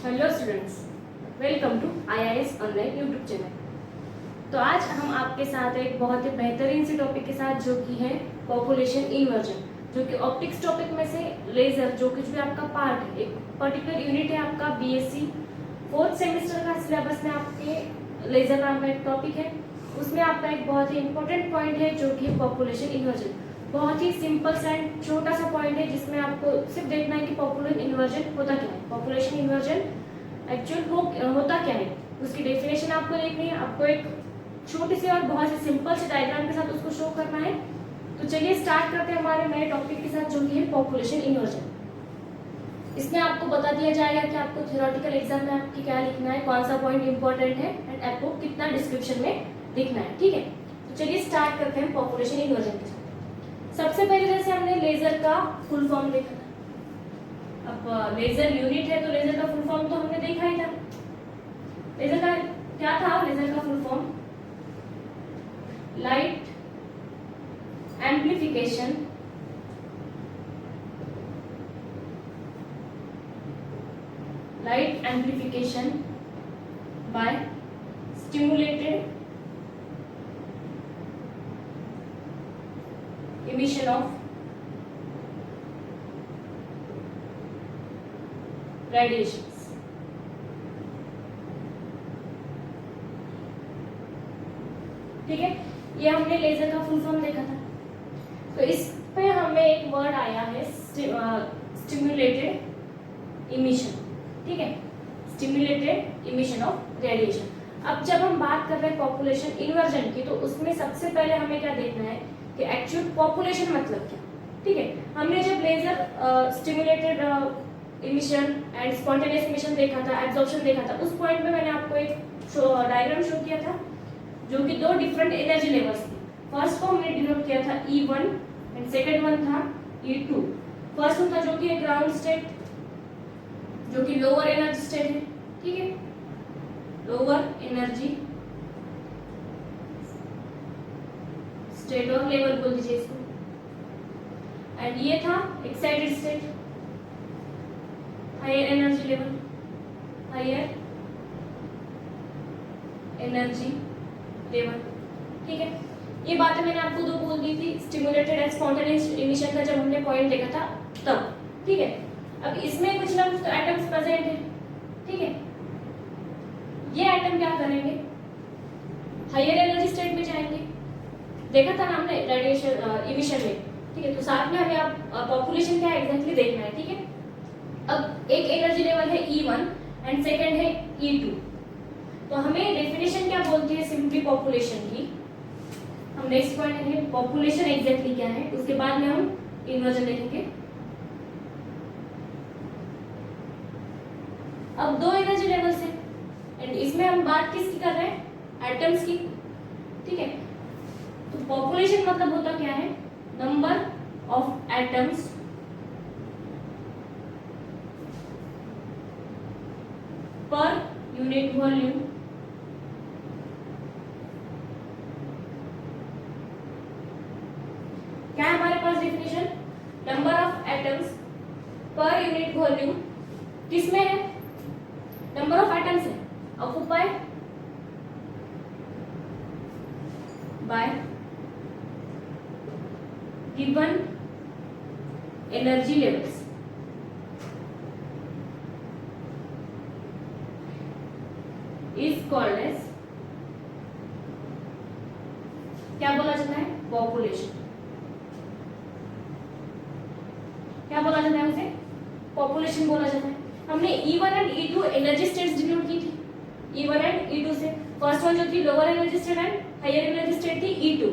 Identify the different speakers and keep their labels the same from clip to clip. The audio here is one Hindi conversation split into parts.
Speaker 1: Hello students, welcome to IIS online YouTube channel. तो आज हम आपके साथ एक बहुत ही बेहतरीन सी टॉपिक के साथ जो कि है पॉपुलेशन इन्वर्जन, जो कि ऑप्टिक्स टॉपिक में से लेजर जो कुछ भी आपका पार्ट है, एक पर्टिकुलर यूनिट है आपका BSc 4th सेमेस्टर का सिलेबस में आपके लेजर नाम का एक टॉपिक है। उसमें आपका एक बहुत ही इंपॉर्टेंट पॉइंट है जो कि पॉपुलेशन इन्वर्जन। बहुत ही सिंपल सा एंड छोटा सा पॉइंट है जिसमें आपको सिर्फ देखना है कि पॉपुलेशन इन्वर्जन होता क्या है, पॉपुलेशन इन्वर्जन एक्चुअल होता क्या है, उसकी डेफिनेशन आपको देखनी है। आपको एक छोटी सी और बहुत ही सिंपल से डायग्राम के साथ उसको शो करना है। तो चलिए स्टार्ट करते हैं हमारे नए टॉपिक के साथ जो कि है पॉपुलेशन इन्वर्जन। इसमें आपको बता दिया जाएगा कि आपको थ्योरेटिकल एग्जाम में आपकी क्या लिखना है, कौन सा पॉइंट इंपॉर्टेंट है एंड आपको कितना डिस्क्रिप्शन में लिखना है। ठीक है, तो चलिए स्टार्ट करते हैं पॉपुलेशन इन्वर्जन के साथ। सबसे पहले जैसे हमने लेजर का फुल फॉर्म देखा था। अब लेजर यूनिट है तो लेजर का फुल फॉर्म तो हमने देखा ही था। लेजर का क्या था? लेजर का full form light amplification by stimulated emission of radiations। ठीक है, ये हमने लेजर का फुल फॉर्म देखा था। तो इस पे हमें एक वर्ड आया है स्टिमुलेटेड इमिशन। ठीक है, स्टिमुलेटेड इमिशन ऑफ रेडिएशन। अब जब हम बात कर रहे हैं पॉपुलेशन इन्वर्जन की, तो उसमें सबसे पहले हमें क्या देखना है कि एक्चुअल पॉपुलेशन मतलब क्या। ठीक है, हमने जब laser stimulated emission and spontaneous emission देखा था, एब्जॉर्प्शन देखा था, उस पॉइंट में मैंने आपको एक डायग्राम शो किया था जो कि दो डिफरेंट एनर्जी लेवल्स थी। फर्स्ट को हमने डिनोट किया था E1 एंड सेकंड वन था E2। फर्स्ट वन था जो कि ग्राउंड स्टेट, जो कि लोअर एनर्जी स्टेट है। ठीक है, लोअर एनर्जी स्टेट और लेवल बोल दीजिए इसको। एंड ये था excited state, higher energy level, higher energy level. ठीक है, ये बातें मैंने आपको दो बोल दी थी स्टिमुलेटेड एंड स्पॉन्टेनियस इमिशन का जब हमने पॉइंट देखा था तब। ठीक है, अब इसमें कुछ ना कुछ एटम्स प्रेजेंट है। ठीक है, ये एटम क्या करेंगे, हायर एनर्जी स्टेट में जाएंगे। देखा था ना हमने रेडिएशन इमिशन में। ठीक है, तो साथ में हमें अब पॉपुलेशन क्या एग्जैक्टली देखना है। ठीक है, अब एक एनर्जी लेवल है E1 एंड सेकंड है E2। तो हमें डेफिनेशन क्या बोलती है सिंपली पॉपुलेशन की। हम नेक्स्ट पॉइंट है पॉपुलेशन एग्जैक्टली क्या है, उसके बाद में हम इन्वर्जन देखेंगे। अब दो एनर्जी लेवल्स है एंड इसमें हम बात किसकी कर रहे हैं, एटम्स की। ठीक है, तो पॉपुलेशन मतलब होता क्या है, number of atoms per unit volume क्या है हमारे पास definition, number of atoms per unit volume किसमें है, नंबर ऑफ एटम्स है occupy by given energy levels is called as क्या बोला जाता है, पॉपुलेशन। क्या बोला जाता है उसे, पॉपुलेशन बोला जाता है। हमने E1 and E2 energy states denote की थी, E1 एंड E2 से। फर्स्ट वन जो थी lower energy state and higher energy state थी E2।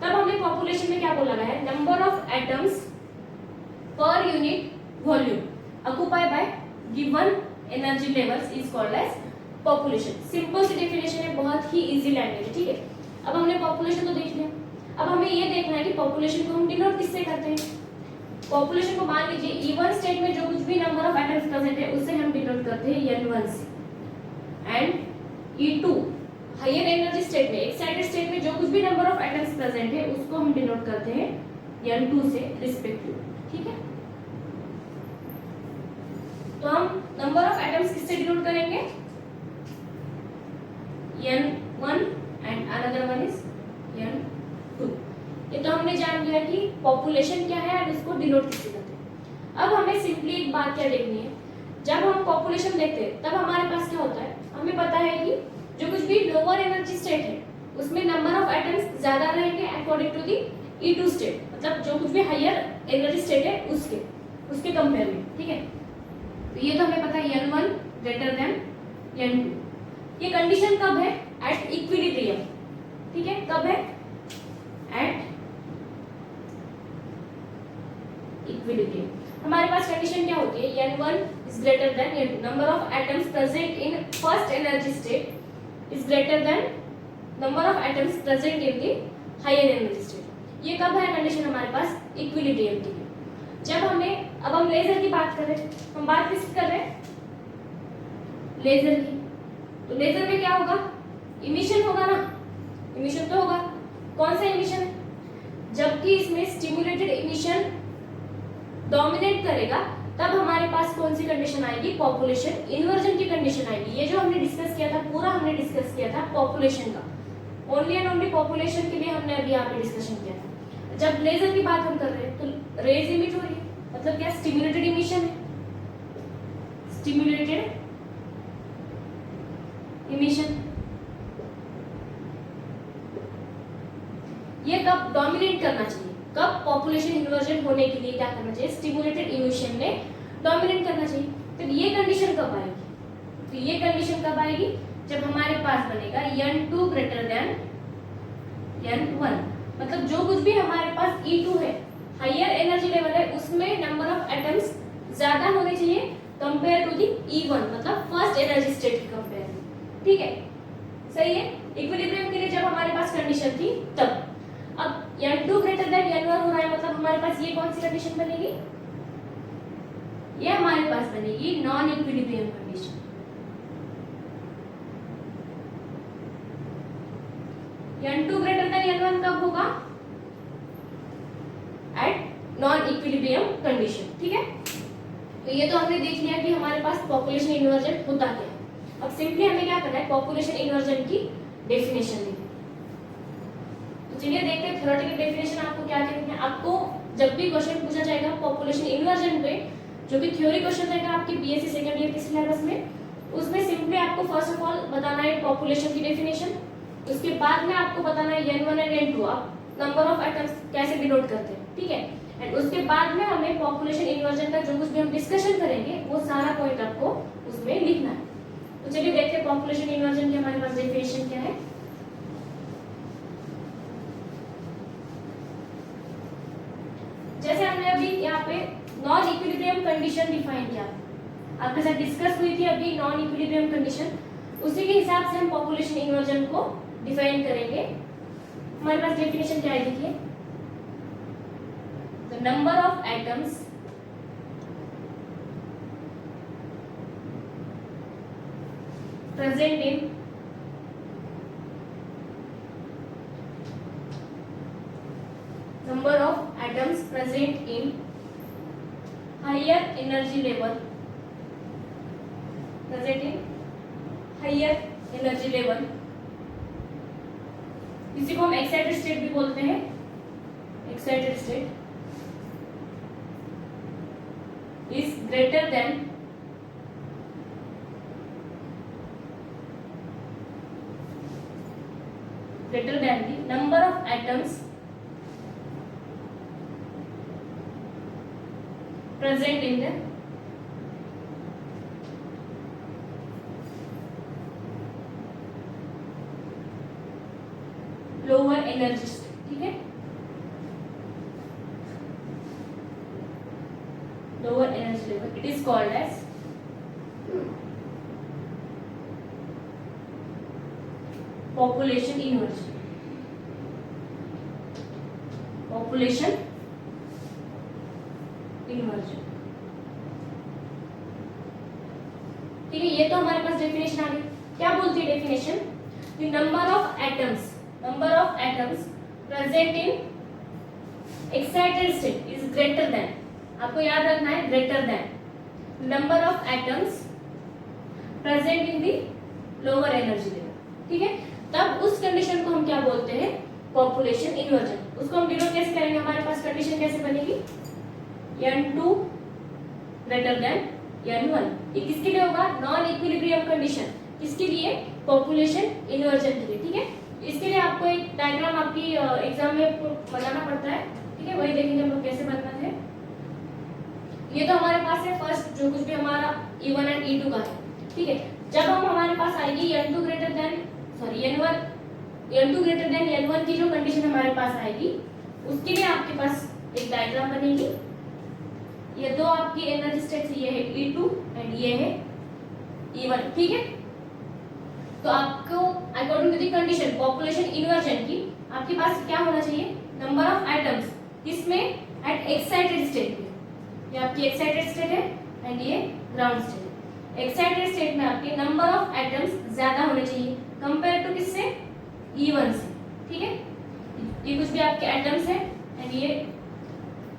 Speaker 1: तब हमने पॉपुलेशन में क्या बोला है, number of atoms per unit volume occupy by given energy levels is called as population. Simple सी डेफिनेशन है, बहुत ही इजी लैंग्वेज है। ठीक है, अब हमने पॉपुलेशन तो देख लिया। अब हमें ये देखना है कि पॉपुलेशन को हम डिनोट किससे करते हैं। पॉपुलेशन को मान लीजिए E1 स्टेट में जो कुछ भी नंबर ऑफ एटम्स प्रेजेंट है उससे हम डिनोट करते हैं N1 से। And E2 higher energy state में, एक्साइटेड स्टेट में जो कुछ भी नंबर ऑफ एटम्स प्रेजेंट है उसको हम डिनोट करते हैं N2 से रिस्पेक्टिव। ठीक है, तो हम नंबर ऑफ एटम्स किससे डिनोट करेंगे, n1 and another one is n2। ये तो हमने जान लिया कि पॉपुलेशन क्या है और इसको डिनोट किससे करते हैं। अब हमें सिंपली एक बात क्या देखनी है, जब हम पॉपुलेशन देखते हैं तब हमारे पास क्या होता है, हमें पता है कि जो कुछ भी लोअर एनर्जी स्टेट है उसमें नंबर ऑफ एटम्स ज्यादा रहेंगे according to the E2 state, मतलब जो कुछ भी हायर एनर्जी स्टेट है उसके कंपेयर में, ठीक है। तो ये तो हमें पता है n1 ग्रेटर देन n2। ये कंडीशन कब है, एट इक्विलिब्रियम, ठीक है। कब है, एट इक्विलिब्रियम। हमारे पास कंडीशन क्या होती है, n1 is greater than n2, number of atoms present in first energy state is greater than number of atoms present in the higher energy state। ये कब है कंडीशन हमारे पास, इक्विलिब्रियम की। जब हमें, अब हम लेजर की बात कर रहे हैं, हम बात किसकी कर रहे हैं, लेजर की। तो लेजर में क्या होगा, इमिशन होगा ना, इमिशन तो होगा। कौन सा इमिशन है, जबकि इसमें स्टिमुलेटेड इमिशन डोमिनेट करेगा तब हमारे पास कौन सी कंडीशन आएगी, पॉपुलेशन इन्वर्जन की कंडीशन आएगी। ये जो हमने डिस्कस किया था, पूरा हमने डिस्कस किया था पॉपुलेशन का, ओनली एंड ओनली पॉपुलेशन के लिए हमने अभी यहाँ पे डिस्कशन किया था। जब लेजर की बात हम कर रहे हैं तो रेज इमिट हो रही है, मतलब क्या, स्टिमुलेटेड इमिशन है, स्टिमुलेटेड इमिशन। ये कब डोमिनेट करना चाहिए, कब पॉपुलेशन इन्वर्जन होने के लिए क्या करना चाहिए, स्टिमुलेटेड इमिशन ने डोमिनेट करना चाहिए। तो ये कंडीशन कब आएगी, तो ये कंडीशन कब आएगी, जब हमारे पास बनेगा n2 ग्रेटर देन n1, मतलब जो कुछ भी हमारे पास E2 है, हायर एनर्जी लेवल है, उसमें नंबर ऑफ एटम्स ज्यादा होने चाहिए कंपेयर टू दी E1, मतलब फर्स्ट एनर्जी स्टेट की कंपेयर में, ठीक है, सही है। इक्विलिब्रियम के लिए जब हमारे पास कंडीशन थी तब, अब n2 ग्रेटर देन n1 हो रहा है, मतलब हमारे पास ये कौन सी कंडीशन बनेगी, ये हमारे पास बनेगी non equilibrium condition. n2 greater than n1 कब होगा, एट नॉन इक्विलिब्रियम कंडीशन, ठीक है। तो ये तो हमने देख लिया कि हमारे पास पॉपुलेशन इन्वर्जन होता क्या है। अब सिंपली हमें क्या करना है, पॉपुलेशन इन्वर्जन की डेफिनेशन लिखनी है। तो चलिए देखते हैं थ्योरेटिकल डेफिनेशन आपको क्या लिखना है। आपको जब भी क्वेश्चन पूछा जाएगा पॉपुलेशन इन्वर्जन पे, जो कि थ्योरी क्वेश्चन रहेगा आपकी बीएससी सेकंड ईयर के सिलेबस में, उसमें सिंपली आपको फर्स्ट ऑफ ऑल बताना है पॉपुलेशन की डेफिनेशन, उसके बाद में आपको बताना है n1 एंड n2 आप नंबर ऑफ एटम्स कैसे डिनोट करते हैं, ठीक है। एंड उसके बाद में हमें पॉपुलेशन इन्वर्जन का जो कुछ भी हम डिस्कशन करेंगे वो सारा पॉइंट आपको उसमें लिखना है। तो चलिए देखते हैं पॉपुलेशन इन्वर्जन की हमारे पास डेफिनेशन क्या है। जैसे हमने अभी यहाँ पे नॉन इक्विलिब्रियम कंडीशन डिफाइन किया, आपके साथ डिस्कस हुई थी अभी नॉन इक्विलिब्रियम कंडीशन, उसी के हिसाब से हम पॉपुलेशन इन्वर्जन को डिफाइन करेंगे। हमारे पास डेफिनेशन क्या है, देखिए, the number of atoms present in number of atoms present in higher energy level, present in higher energy level, इसी को हम एक्साइटेड स्टेट भी बोलते हैं, excited state is greater then the number of atoms present in the lower energy state, ठीक है, lower energy level, it is called as population inversion, population inversion, ठीक है। ये तो हमारे पास डेफिनेशन आ गई। क्या बोलती है definition, the number of atoms present in excited state is greater then, आपको याद रखना है greater than, number of atoms present in the lower energy level, ठीक है। तब उस कंडीशन को हम क्या बोलते हैं, पॉपुलेशन इन्वर्जन। उसको हम डिनोट कैसे करेंगे, हमारे पास कंडीशन कैसे बनेगी, n2 ग्रेटर देन n1। ये किसके लिए होगा, नॉन इक्विलिब्रियम कंडीशन, किसके लिए, पॉपुलेशन इन्वर्जन के लिए, ठीक है। इसके लिए आपको एक डायग्राम आपकी एग्जाम में बनाना पड़ता है, ठीक है, वही देखेंगे हम लोग कैसे बनता है। ये तो हमारे पास है फर्स्ट जो कुछ भी हमारा E1 एंड E2 का है, ठीक है। जब हम हमारे पास आएगी n2 greater than n2 greater than n1 की जो कंडीशन हमारे पास आएगी, उसके लिए आपके पास एक डायग्राम बनेगी। ये दो आपकी एनर्जी स्टेट्स, ये है E2 एंड ये है E1, ठीक है। तो आपको according to the condition population inversion की आपके पास क्या होना चाहिए, नंबर ऑफ एटम्स, किसमें, एट एक्साइटेड स्टेट में, ये आपकी एक्साइटेड स्टेट है एंड ये ग्राउंड स्टेट है। एक्साइटेड स्टेट में आपके नंबर ऑफ एटम्स ज्यादा होने चाहिए कंपेयर टू किससे, E1 से, ठीक है। ये कुछ भी आपके एटम्स है एंड ये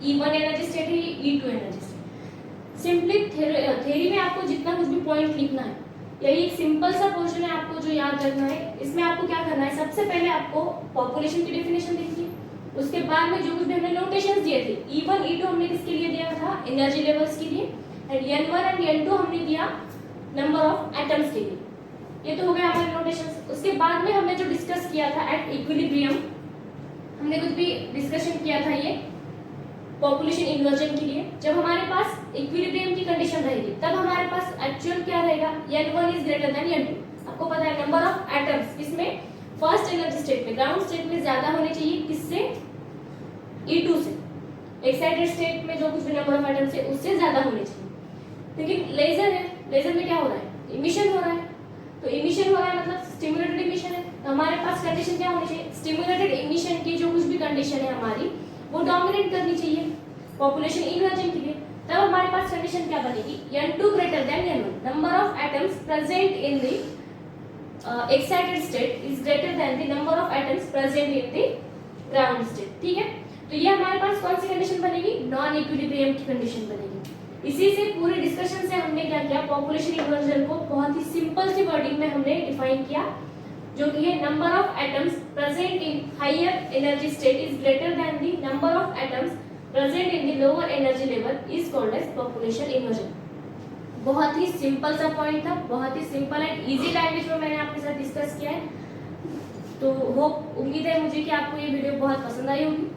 Speaker 1: E1 एनर्जी स्टेट है, ये E2 energy state. Simply theory में आपको जितना कुछ भी पॉइंट लिखना है, यही एक सिंपल सा पोर्शन है आपको जो याद रखना है। इसमें आपको क्या करना है, सबसे पहले आपको पॉपुलेशन की डेफिनेशन देखनी है, उसके बाद में जो कुछ भी हमने नोटेशंस दिए थे, E1 E2 हमने किसके लिए दिया था, एनर्जी लेवल्स के लिए, एंड n1 एंड n2 हमने दिया नंबर ऑफ एटम्स के लिए। ये तो हो गया हमारे नोटेशंस। उसके बाद में हमने जो डिस्कस किया था एट इक्विलिब्रियम, हमने कुछ भी डिस्कशन किया था ये पॉपुलेशन इन्वर्जन के लिए। जब हमारे पास इक्विलिब्रियम की कंडीशन रहेगी तब हमारे पास एक्चुअल क्या रहेगा, n1 is greater then n2। आपको पता है नंबर ऑफ एटम्स किसमें, फर्स्ट एनर्जी स्टेट में, ग्राउंड स्टेट में ज्यादा होने चाहिए, किससे, E2 से। एक्साइटेड स्टेट में जो कुछ भी नंबर ऑफ एटम्स है उससे ज्यादा होने चाहिए। लेकिन लेजर है, लेजर में क्या हो रहा है, इमिशन हो रहा है, तो इमिशन हो रहा है मतलब स्टिमुलेटेड इमिशन है। तो हमारे पास कंडीशन क्या होनी चाहिए, स्टिमुलेटेड इमिशन की जो कुछ भी कंडीशन है हमारी वो डोमिनेट करनी चाहिए पॉपुलेशन इन्वर्जन के लिए। तब हमारे पास कंडीशन क्या बनेगी, n2 greater than n1, number of atoms present in the excited state is greater than the number of atoms present in the ground state, ठीक है। तो ये हमारे पास कौन सी कंडीशन बनेगी, नॉन इक्विलिब्रियम की कंडीशन बनेगी। इसी से पूरे डिस्कशन से हमने क्या किया, पॉपुलेशन इन्वर्जन को बहुत ही सिंपल सी वर्डिंग में हमने डिफाइन किया, जो कि है number of atoms present in higher energy state is greater than the number of atoms present in the lower energy level is called as population inversion. बहुत ही सिंपल सा पॉइंट था, बहुत ही सिंपल एंड इजी लैंग्वेज में मैंने आपके साथ डिस्कस किया है। तो होप, उम्मीद है मुझे कि आपको ये वीडियो बहुत पसंद आई होगी।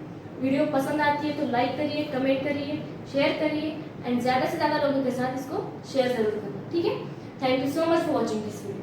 Speaker 1: वीडियो पसंद आती है तो लाइक करिए, कमेंट करिए, शेयर करिए एंड ज्यादा से ज्यादा लोगों के साथ इसको शेयर जरूर करना, ठीक है। Thank you so much for watching this video.